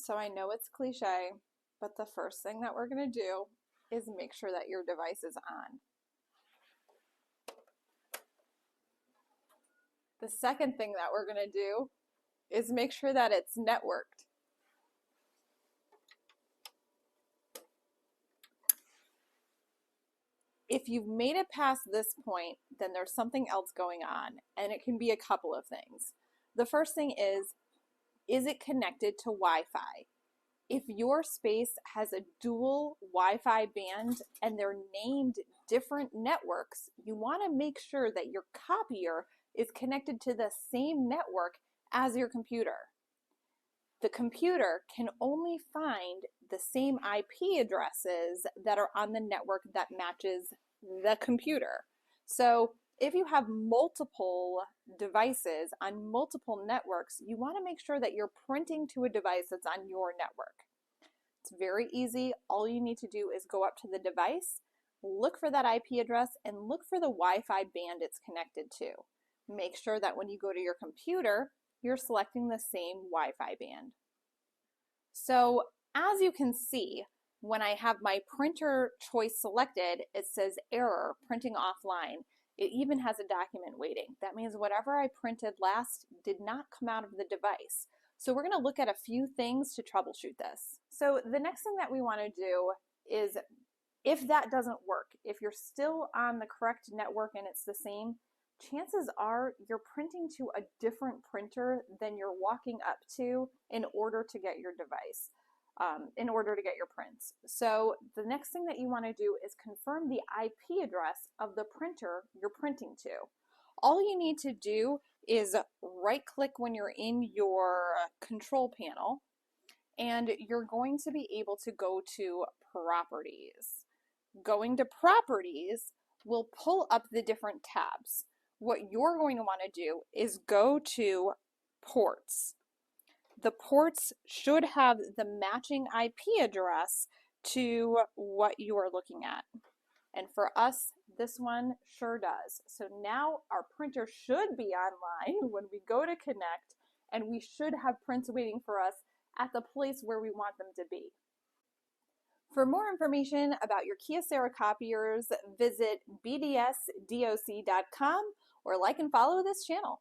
So I know it's cliche, but the first thing that we're going to do is make sure that your device is on. The second thing that we're going to do is make sure that it's networked. If you've made it past this point, then there's something else going on, and it can be a couple of things. The first thing is it connected to Wi-Fi? If your space has a dual Wi-Fi band and they're named different networks, you want to make sure that your copier is connected to the same network as your computer. The computer can only find the same IP addresses that are on the network that matches the computer. So if you have multiple devices on multiple networks, you want to make sure that you're printing to a device that's on your network. It's very easy. All you need to do is go up to the device, look for that IP address, and look for the Wi-Fi band it's connected to. Make sure that when you go to your computer, you're selecting the same Wi-Fi band. So as you can see, when I have my printer choice selected, it says error, printing offline. It even has a document waiting. That means whatever I printed last did not come out of the device. So we're going to look at a few things to troubleshoot this. So the next thing that we want to do is, if that doesn't work, if you're still on the correct network and it's the same, chances are you're printing to a different printer than you're walking up to in order to get your device, in order to get your prints. So the next thing that you want to do is confirm the IP address of the printer you're printing to. All you need to do is right-click when you're in your control panel, and you're going to be able to go to Properties. Going to Properties will pull up the different tabs. What you're going to want to do is go to Ports. The ports should have the matching IP address to what you are looking at. And for us, this one sure does. So now our printer should be online when we go to connect, and we should have prints waiting for us at the place where we want them to be. For more information about your Kyocera copiers, visit bdsdoc.com or like and follow this channel.